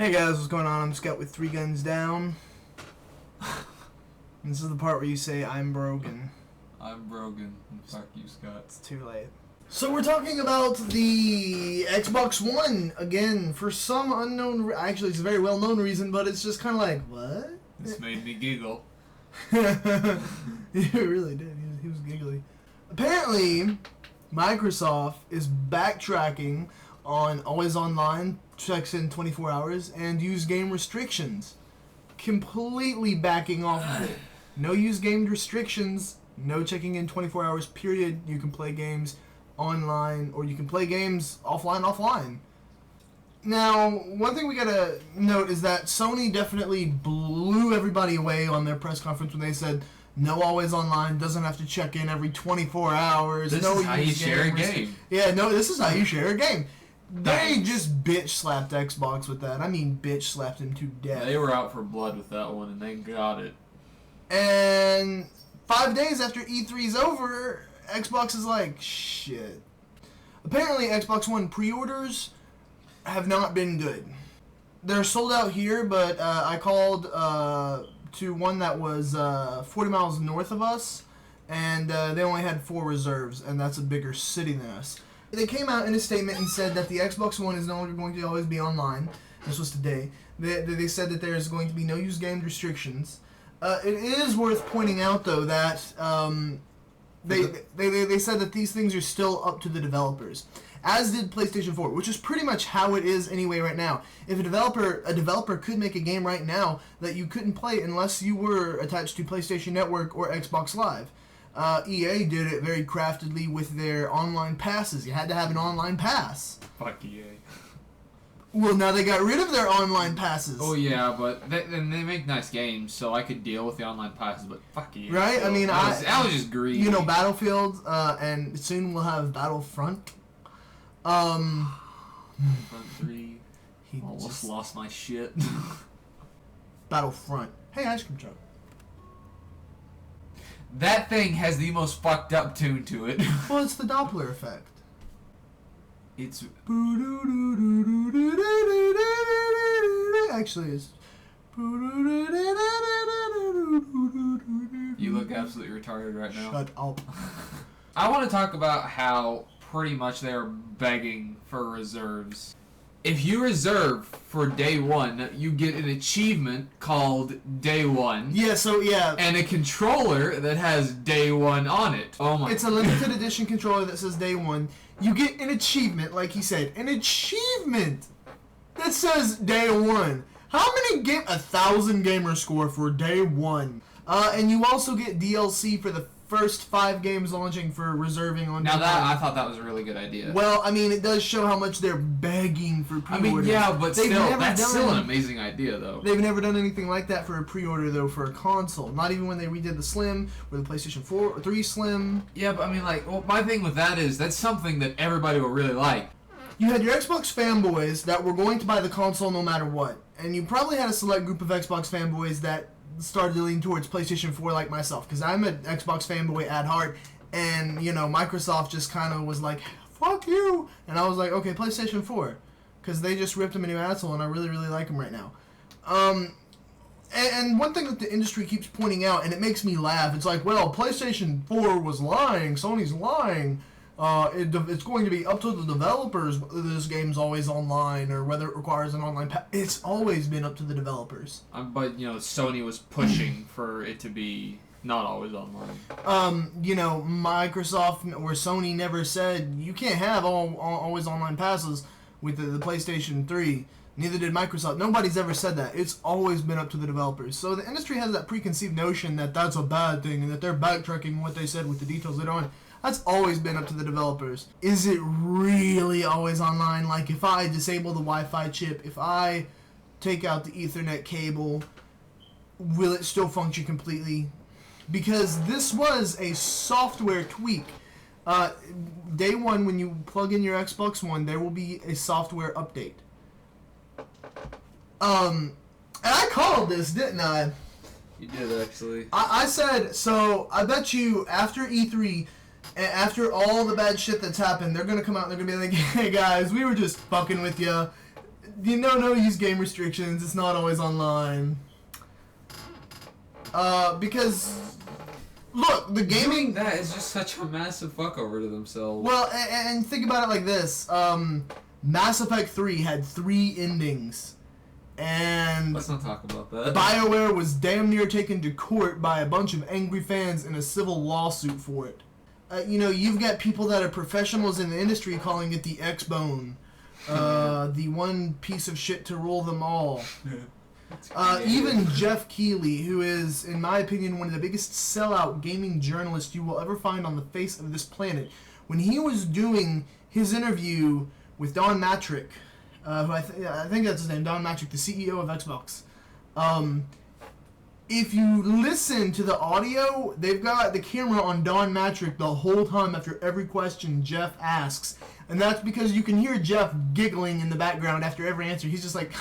Hey guys, what's going on? I'm Scott with 3 Guns Down. This is the part where you say, I'm broken. I'm broken. Fuck you, Scott. It's too late. So we're talking about the Xbox One again for some unknown... Actually, it's a very well-known reason, but it's just kind of like, what? This made me giggle. He really did. He was giggly. Apparently, Microsoft is backtracking on Always Online, checks in 24 hours, and use game restrictions. Completely backing off of it. No use game restrictions, no checking in 24 hours, period. You can play games online, or you can play games offline. Now, one thing we gotta note is that Sony definitely blew everybody away on their press conference when they said, no Always Online, doesn't have to check in every 24 hours. This no is how you share a game. Yeah, no, this is how you share a game. They just bitch slapped Xbox with that. I mean, bitch slapped him to death. They were out for blood with that one, and they got it. And 5 days after E3's over, Xbox is like, shit. Apparently, Xbox One pre-orders have not been good. They're sold out here, but I called to one that was 40 miles north of us, and they only had 4 reserves, and that's a bigger city than us. They came out in a statement and said that the Xbox One is no longer going to always be online. This was today. They said that there is going to be no use game restrictions. It is worth pointing out, though, that they said that these things are still up to the developers, as did PlayStation 4, which is pretty much how it is anyway right now. If a developer could make a game right now that you couldn't play unless you were attached to PlayStation Network or Xbox Live. EA did it very craftedly with their online passes. You had to have an online pass. Fuck EA. Well, now they got rid of their online passes. Oh yeah, but they make nice games, so I could deal with the online passes. But fuck EA. Right? Still. I mean, I was just greedy. You know, Battlefield, and soon we'll have Battlefront. Front 3. Almost lost my shit. Battlefront. Hey, ice cream truck. That thing has the most fucked up tune to it. Well, it's the Doppler effect. It's... Actually, it's... You look absolutely retarded right now. Shut up. I want to talk about how pretty much they're begging for reserves. If you reserve for day 1, you get an achievement called Day 1. Yeah, so yeah. And a controller that has Day 1 on it. Oh my. It's a limited edition controller that says Day 1. You get an achievement, like he said. An achievement that says Day 1. How many 1,000 gamer score for Day 1. And you also get DLC for the first 5 games launching for reserving on now Day that 1. I thought that was a really good idea. Well, I mean, it does show how much they're begging for pre-orders. I mean, yeah, but They've still, never that's done still an amazing idea, though. They've never done anything like that for a pre-order, though, for a console. Not even when they redid the Slim or the PlayStation 4 or 3 Slim. Yeah, but I mean, like, well, my thing with that is that's something that everybody will really like. You had your Xbox fanboys that were going to buy the console no matter what. And you probably had a select group of Xbox fanboys that started to lean towards PlayStation 4 like myself. Because I'm an Xbox fanboy at heart. And, you know, Microsoft just kind of was like, fuck you. And I was like, okay, PlayStation 4. Because they just ripped him a new asshole, and I really, really like him right now. And one thing that the industry keeps pointing out, and it makes me laugh, it's like, well, PlayStation 4 was lying. Sony's lying. It's going to be up to the developers whether this game's always online or whether it requires an online pass. It's always been up to the developers. But, you know, Sony was pushing for it to be not always online. You know, Microsoft or Sony never said you can't have always online passes with the PlayStation 3. Neither did Microsoft. Nobody's ever said that. It's always been up to the developers. So the industry has that preconceived notion that that's a bad thing and that they're backtracking what they said with the details later on. That's always been up to the developers. Is it really always online? Like, if I disable the Wi-Fi chip, if I take out the Ethernet cable, will it still function completely? Because this was a software tweak. Day 1, when you plug in your Xbox One, there will be a software update. And I called this, didn't I? You did, actually. I said, so I bet you after E3, after all the bad shit that's happened, they're going to come out and they're going to be like, hey guys, we were just fucking with you. no use game restrictions. It's not always online. Because look, the gaming that is just such a massive fuck over to themselves. Well, and think about it like this: Mass Effect 3 had 3 endings, and let's not talk about that. BioWare was damn near taken to court by a bunch of angry fans in a civil lawsuit for it. You've got people that are professionals in the industry calling it the X-Bone, the one piece of shit to rule them all. Even Jeff Keighley, who is, in my opinion, one of the biggest sellout gaming journalists you will ever find on the face of this planet, when he was doing his interview with Don Matrick, who I think that's his name, Don Matrick, the CEO of Xbox. If you listen to the audio, they've got the camera on Don Matrick the whole time after every question Jeff asks. And that's because you can hear Jeff giggling in the background after every answer. He's just like,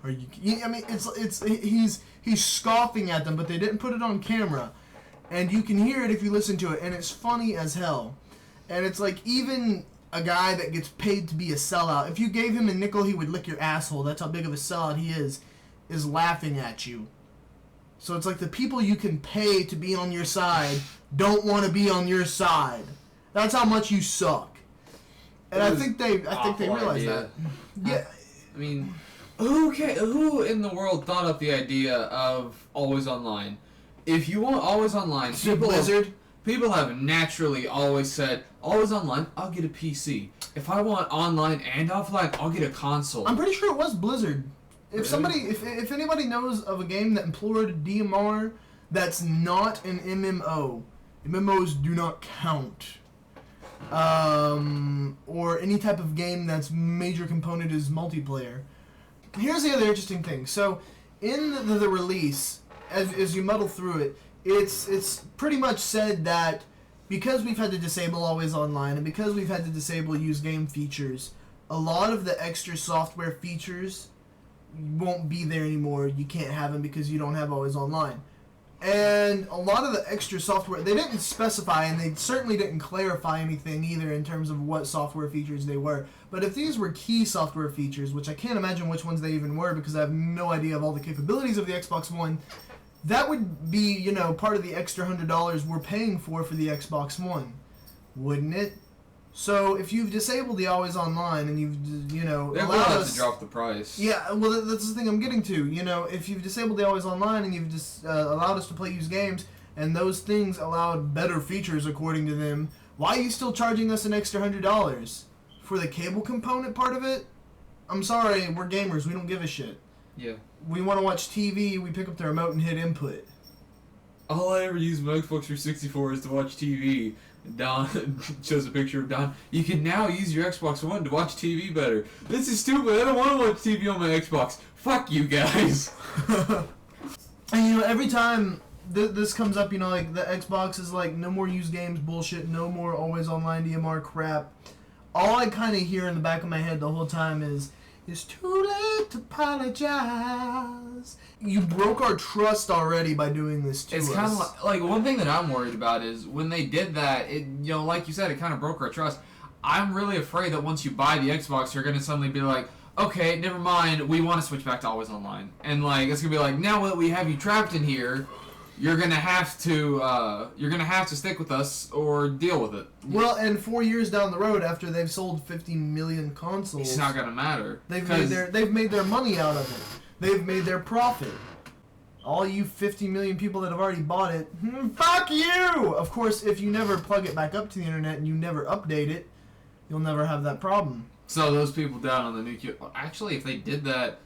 "Are you?" I mean, he's scoffing at them, but they didn't put it on camera, and you can hear it if you listen to it, and it's funny as hell. And it's like even a guy that gets paid to be a sellout, if you gave him a nickel, he would lick your asshole. That's how big of a sellout he is laughing at you. So it's like the people you can pay to be on your side don't want to be on your side. That's how much you suck. And I think they realize that. Yeah. I mean, who in the world thought up the idea of always online? If you want always online, people have naturally always said, always online, I'll get a PC. If I want online and offline, I'll get a console. I'm pretty sure it was Blizzard. If anybody knows of a game that employed DMR that's not an MMO, MMOs do not count. Or any type of game that's major component is multiplayer. Here's the other interesting thing. So, in the release, as you muddle through it, it's pretty much said that because we've had to disable always online and because we've had to disable use game features, a lot of the extra software features won't be there anymore. You can't have them because you don't have always online. And a lot of the extra software, they didn't specify, and they certainly didn't clarify anything either in terms of what software features they were. But if these were key software features, which I can't imagine which ones they even were because I have no idea of all the capabilities of the Xbox One, that would be, part of the extra $100 we're paying for the Xbox One, wouldn't it? So if you've disabled the always online and you've, they allowed us to drop the price. Yeah, well, that's the thing I'm getting to. If you've disabled the always online and you've just allowed us to play used games, and those things allowed better features according to them, why are you still charging us an extra $100 for the cable component part of it? I'm sorry, we're gamers. We don't give a shit. Yeah. We want to watch TV. We pick up the remote and hit input. All I ever use my Xbox 364 is to watch TV. Don shows a picture of Don. You can now use your Xbox One to watch TV better. This is stupid. I don't want to watch TV on my Xbox. Fuck you guys. And every time this comes up, like the Xbox is like no more used games bullshit, no more always online DMR crap. All I kind of hear in the back of my head the whole time is, it's too late to apologize. You broke our trust already by doing this to us. It's kind of like one thing that I'm worried about is when they did that, it like you said, it kind of broke our trust. I'm really afraid that once you buy the Xbox, you're going to suddenly be like, okay, never mind, we want to switch back to always online. And like it's going to be like, now that we have you trapped in here, you're gonna have to stick with us or deal with it. Well, and 4 years down the road, after they've sold 50 million consoles, it's not gonna matter. They've made their money out of it. They've made their profit. All you 50 million people that have already bought it, fuck you! Of course, if you never plug it back up to the internet and you never update it, you'll never have that problem. So those people down on the nuclear... Actually, if they did that,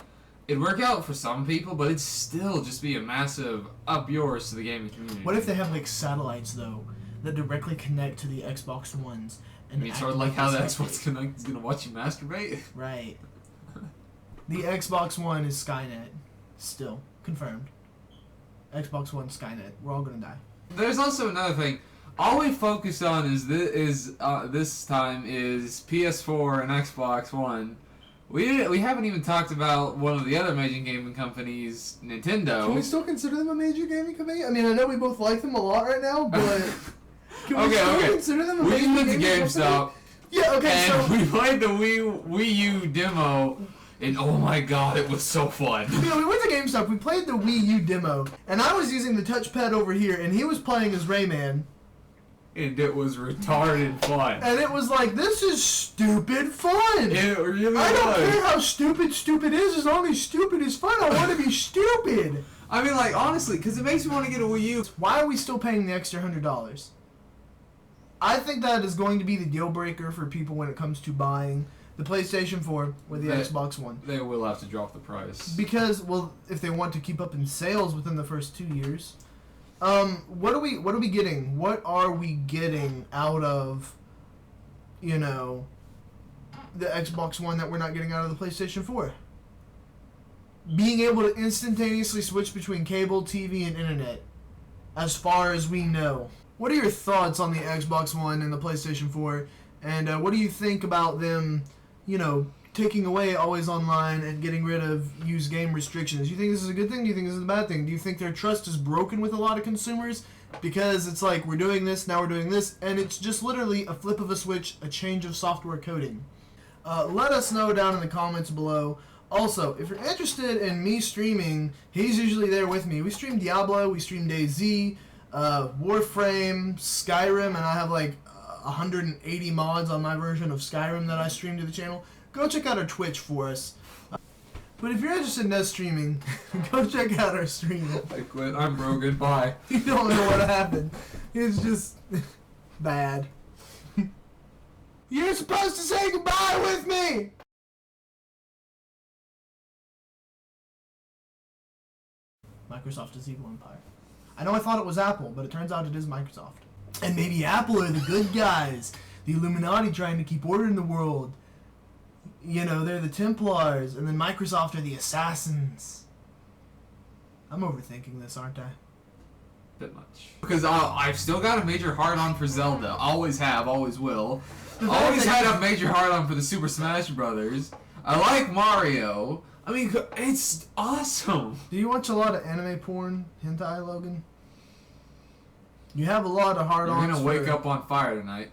it'd work out for some people, but it'd still just be a massive up yours to the gaming community. What if they have, satellites, though, that directly connect to the Xbox Ones? And sort of like how the Xbox Connect is going to watch you masturbate? Right. The Xbox One is Skynet. Still. Confirmed. Xbox One, Skynet. We're all going to die. There's also another thing. All we focused on this time is PS4 and Xbox One. We haven't even talked about one of the other major gaming companies, Nintendo. Can we still consider them a major gaming company? I mean, I know we both like them a lot right now, but can we still consider them a major gaming company? We went to GameStop. Yeah, okay, and we played the Wii U demo, And oh my god, it was so fun. You know, we went to GameStop, we played the Wii U demo, and I was using the touchpad over here, and he was playing as Rayman. And it was retarded fun. And it was like, this is stupid fun. It really I don't was. care how stupid is, as long as stupid is fun. I want to be stupid. I mean, like, honestly, because it makes me want to get a Wii U. Why are we still paying the extra $100? I think that is going to be the deal breaker for people when it comes to buying the PlayStation 4 or the Xbox One. They will have to drop the price. Because, well, if they want to keep up in sales within the first 2 years, what are we getting? What are we getting out of, you know, the Xbox One that we're not getting out of the PlayStation 4? Being able to instantaneously switch between cable, TV, and internet, as far as we know. What are your thoughts on the Xbox One and the PlayStation 4? And what do you think about them, you know, taking away always online and getting rid of used game restrictions? Do you think this is a good thing? Do you think this is a bad thing? Do you think their trust is broken with a lot of consumers? Because it's like, we're doing this, now we're doing this, and it's just literally a flip of a switch, a change of software coding. Let us know down in the comments below. Also, if you're interested in me streaming, he's usually there with me. We stream Diablo, we stream DayZ, Warframe, Skyrim, and I have like 180 mods on my version of Skyrim that I stream to the channel. Go check out our Twitch for us. But if you're interested in us streaming, go check out our stream. I quit. I'm broken. Bye. You don't know what happened. It's just bad. You're supposed to say goodbye with me! Microsoft is evil empire. I know I thought it was Apple, but it turns out it is Microsoft. And maybe Apple are the good guys. The Illuminati trying to keep order in the world. You know, they're the Templars, and then Microsoft are the assassins. I'm overthinking this, aren't I? Bit much. Because I've still got a major hard-on for Zelda. Always have, always will. Always had a major hard-on for the Super Smash Brothers. I like Mario. I mean, it's awesome. Do you watch a lot of anime porn, hentai, Logan? You have a lot of hard-ons. You're gonna wake up on fire tonight.